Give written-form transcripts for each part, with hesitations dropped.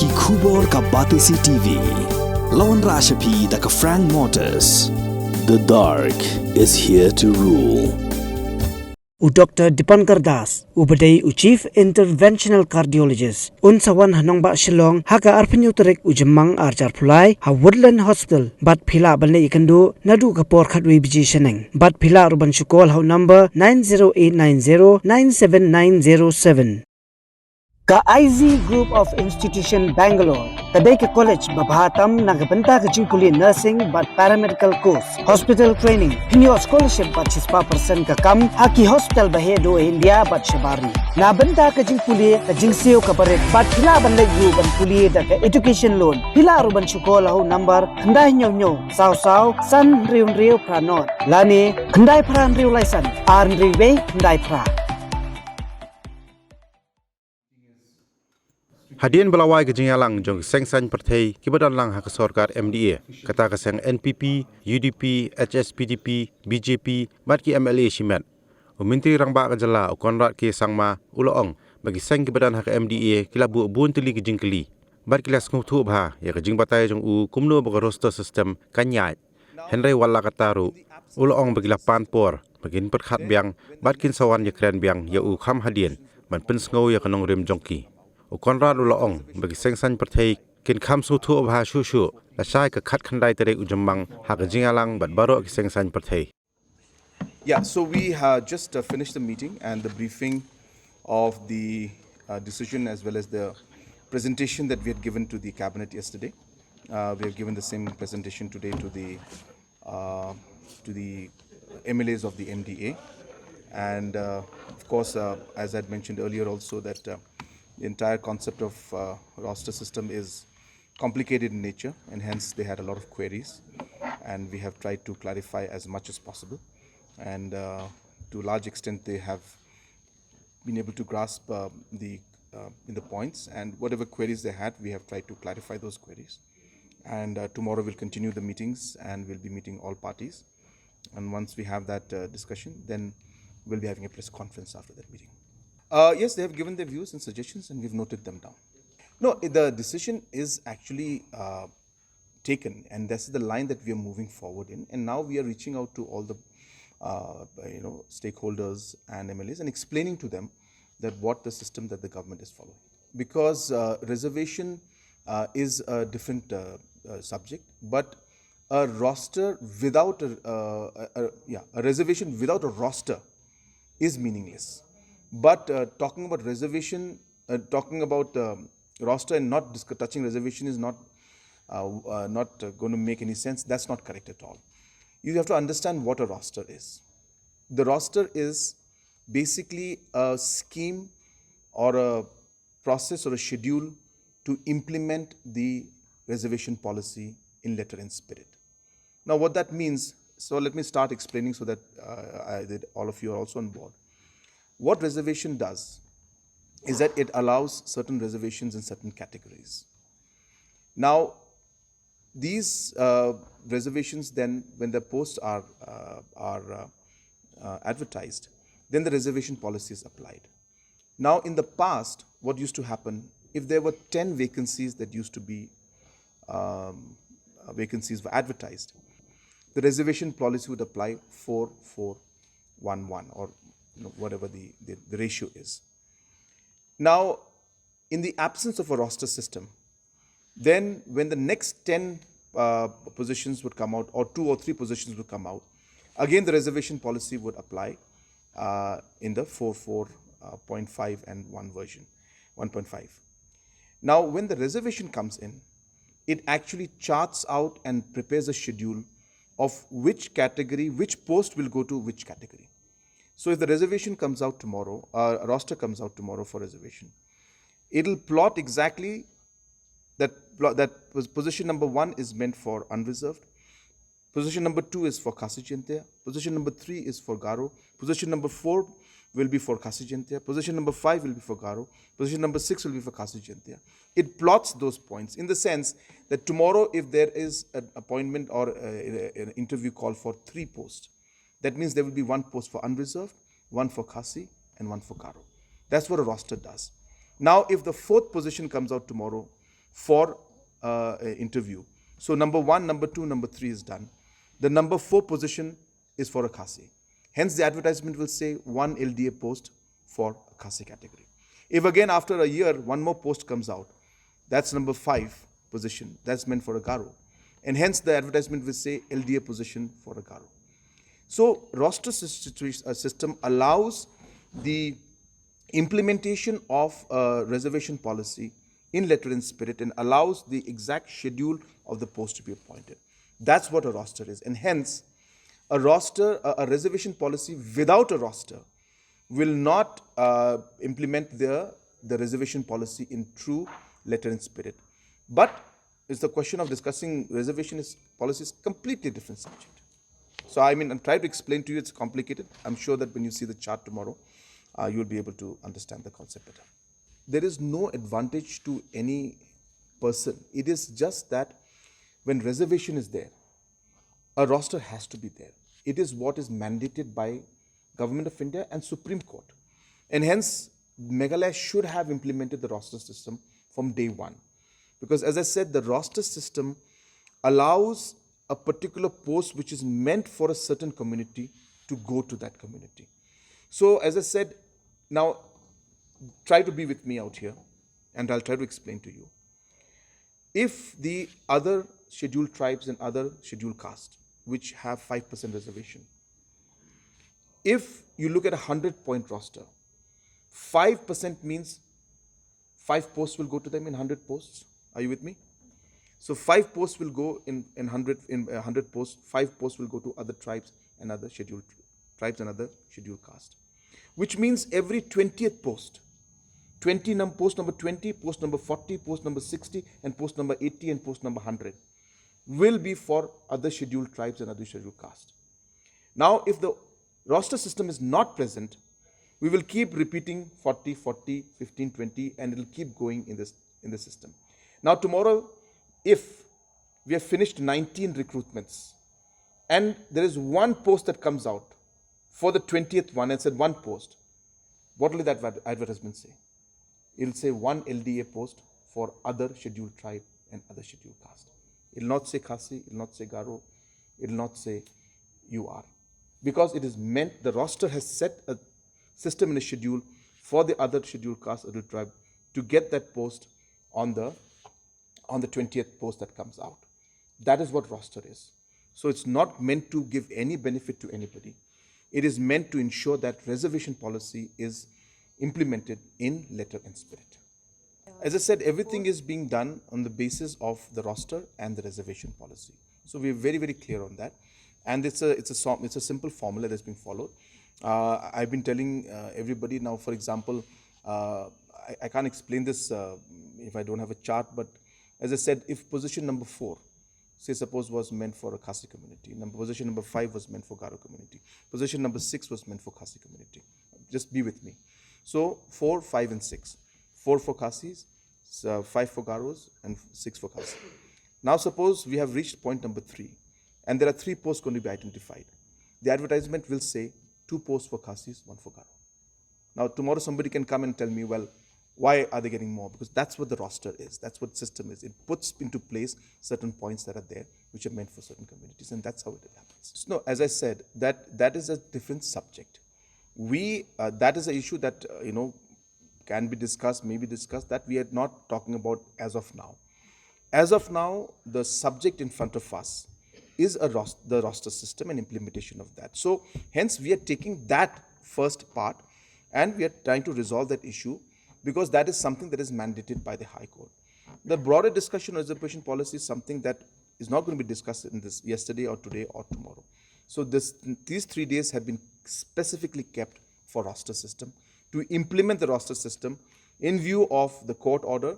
Ki Khubor ka Batisi TV. Lawan Rashapi da ka Frank Motors. The dark is here to rule. Dr. Dipankar Das, Ubadai Chief Interventional Cardiologist, Unsawan Hanongba Shillong, Haka Arpinutrek Ujamang Arjar Pulai, Ha Woodland Hospital, Bat Pila Bane Ikandu, Nadu Kapor Biji Sheneng, Bat Pila Ruban Shukol How number 90890-97907. Ka IZ Group of Institution Bangalore, Kadai ke College Babhatam Nagapanta ka Jingpuli Nursing but Paramedical Course, Hospital Training, Pinyo Scholarship but 6% ka kam, Haki Hospital Bahedo India but Shabari. Nabanta ka Jingpuli ka Jingseo ka Paret but Hila Banleg Yu ban Puli da ka Education Loan, Hila Ruban Shukol How number, Kandai Nyo, Sao, San Rio Pranot, Lani, Kandai Pran Rio License, Arn Riwe, Kandai Pra. Hadian belawai ke jingalang jong Seng Perthai Kiba dan lang hak sorkar MDA kata ke Seng NPP, UDP, HSPDP, BJP, bat ki MLA Shimat. Menteri rangba ke jala konrat ke sangma uloong bagi Seng Kiba dan hak MDA kilabu bun tili ke jingkeli. Bat kilas Sngewthuh bha ya ke jing batai jong kumno bagi roster system kanyai. Henry wala kataru uloong bagi lapan por bagi Pyrkhat biang bat kin sawan ya kren biang ya kham hadian man pensngau ya kanong rim jongki. Konrad uloong bagi Seng Perthai kin kham Sngewthuh bha shu la sai ka khat khandai tere ujambang ha ka jingalang bat baro ki Seng Perthai. Yeah, so we just finished the meeting and the briefing of the decision as well as the presentation that we had given to the cabinet yesterday. We have given the same presentation today to the MLAs of the MDA, and of course, as I had mentioned earlier also that the entire concept of roster system is complicated in nature, and hence they had a lot of queries, and we have tried to clarify as much as possible, and to a large extent they have been able to grasp the points, and whatever queries they had, we have tried to clarify those queries. And tomorrow we'll continue the meetings and we'll be meeting all parties, and once we have that discussion, then we'll be having a press conference after that meeting. Yes, they have given their views and suggestions and we've noted them down. No, the decision is actually taken, and that's the line that we are moving forward in. And now we are reaching out to all the stakeholders and MLAs and explaining to them that what the system that the government is following. Because reservation is a different subject, but a roster without a reservation without a roster is meaningless. But talking about reservation, talking about roster and not touching reservation is not going to make any sense. That's not correct at all. You have to understand what a roster is. The roster is basically a scheme or a process or a schedule to implement the reservation policy in letter and spirit. Now what that means, so let me start explaining so that all of you are also on board. What reservation does is that it allows certain reservations in certain categories. Now, these reservations then, when the posts are advertised, then the reservation policy is applied. Now, in the past, what used to happen, if there were 10 vacancies that used to be vacancies were advertised, the reservation policy would apply 4-4-1-1 or whatever the ratio is. Now, in the absence of a roster system, then when the next 10 positions would come out, or 2 or 3 positions would come out, again the reservation policy would apply in the 4-4.5 and 1 version, 1.5. Now, when the reservation comes in, it actually charts out and prepares a schedule of which category, which post will go to which category. So if the reservation comes out tomorrow, a roster comes out tomorrow for reservation, it'll plot exactly that position number 1 is meant for unreserved, position number 2 is for Khasi Jentiya, position number 3 is for Garo, position number 4 will be for Khasi Jentiya, position number 5 will be for Garo, position number 6 will be for Khasi Jentiya. It plots those points in the sense that tomorrow if there is an appointment or an interview call for 3 posts, that means there will be 1 post for unreserved, 1 for Khasi, and 1 for Garo. That's what a roster does. Now, if the 4th position comes out tomorrow, for interview. So number 1, number 2, number 3 is done. The number 4 position is for a Khasi. Hence the advertisement will say 1 LDA post for a Khasi category. If again after a year one more post comes out, that's number 5 position, that's meant for a Garo. And hence the advertisement will say LDA position for a Garo. So roster system allows the implementation of a reservation policy in letter and spirit and allows the exact schedule of the post to be appointed. That's what a roster is. And hence, a roster, a reservation policy without a roster will not implement the reservation policy in true letter and spirit. But it's the question of discussing reservation policy is completely different subject. So I mean, I'm trying to explain to you, it's complicated. I'm sure that when you see the chart tomorrow, you'll be able to understand the concept better. There is no advantage to any person. It is just that when reservation is there, a roster has to be there. It is what is mandated by Government of India and Supreme Court. And hence, Meghalaya should have implemented the roster system from day one. Because as I said, the roster system allows a particular post which is meant for a certain community to go to that community. So as I said, now try to be with me out here and I'll try to explain to you. If the other scheduled tribes and other scheduled castes which have 5% reservation, if you look at a 100-point roster, 5% means 5 posts will go to them in 100 posts. Are you with me? So 5 posts will go in 100 posts, 5 posts will go to other tribes and other scheduled tribes and other scheduled caste. Which means every 20th post, post number 20, post number 40, post number 60, and post number 80 and post number 100 will be for other scheduled tribes and other scheduled caste. Now, if the roster system is not present, we will keep repeating 40, 40, 15, 20, and it will keep going in the system. Now, tomorrow, if we have finished 19 recruitments and there is one post that comes out for the 20th one and said one post, what will that advertisement say? It will say 1 LDA post for other scheduled tribe and other scheduled caste. It will not say Khasi, it will not say Garo, it will not say UR. Because it is meant, the roster has set a system and a schedule for the other scheduled caste, other tribe, to get that post on the 20th post that comes out. That is what roster is. So it's not meant to give any benefit to anybody. It is meant to ensure that reservation policy is implemented in letter and spirit. As I said, everything is being done on the basis of the roster and the reservation policy. So we're very, very clear on that. And it's a simple formula that's being followed. I've been telling everybody now, for example, I can't explain this if I don't have a chart, but as I said, if position number 4, say suppose was meant for a Khasi community, position number 5 was meant for Garo community, position number 6 was meant for Khasi community. Just be with me. So 4, 5 and 6. 4 for Khasis, 5 for Garos and 6 for Khasi. Now suppose we have reached point number 3 and there are 3 posts going to be identified. The advertisement will say 2 posts for Khasis, 1 for Garo. Now tomorrow somebody can come and tell me, well, why are they getting more? Because that's what the roster is. That's what the system is. It puts into place certain points that are there, which are meant for certain communities, and that's how it happens. So, no, as I said, that is a different subject. That is an issue that can be discussed, may be discussed. That we are not talking about as of now. As of now, the subject in front of us is the roster system and implementation of that. So, hence, we are taking that first part, and we are trying to resolve that issue, because that is something that is mandated by the High Court. The broader discussion on reservation policy is something that is not going to be discussed in this yesterday or today or tomorrow. So these 3 days have been specifically kept for roster system, to implement the roster system in view of the court order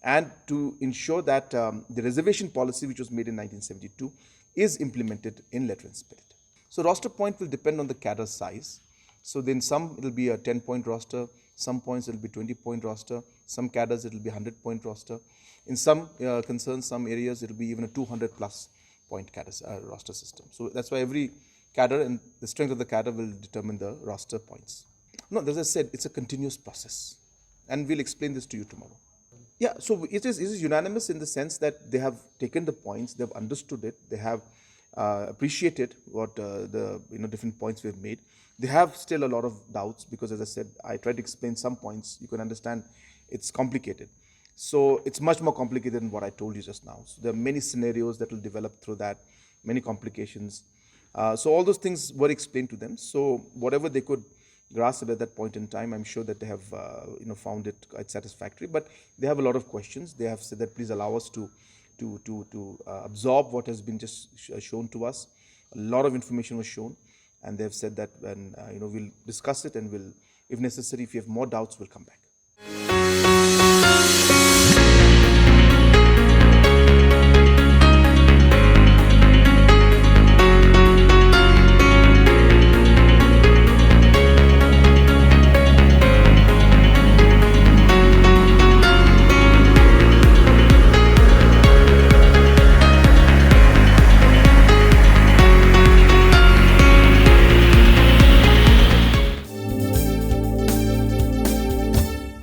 and to ensure that the reservation policy, which was made in 1972, is implemented in letter and spirit. So roster point will depend on the cadre size. So then some it will be a 10-point roster, some points it will be 20-point roster, some cadres it will be 100-point roster. In some concerns, some areas it will be even a 200+ point roster system. So that's why every cadre and the strength of the cadre will determine the roster points. No, as I said, it's a continuous process, and we'll explain this to you tomorrow. Yeah, so it is unanimous in the sense that they have taken the points, they've understood it, they have appreciated what the different points we've made. They have still a lot of doubts because, as I said, I tried to explain some points. You can understand it's complicated. So it's much more complicated than what I told you just now. So there are many scenarios that will develop through that, many complications. So all those things were explained to them. So whatever they could grasp at that point in time, I'm sure that they have found it quite satisfactory. But they have a lot of questions. They have said that please allow us to absorb what has been just shown to us. A lot of information was shown, and they have said that when we'll discuss it, and we'll, if necessary, if you have more doubts, we'll come back.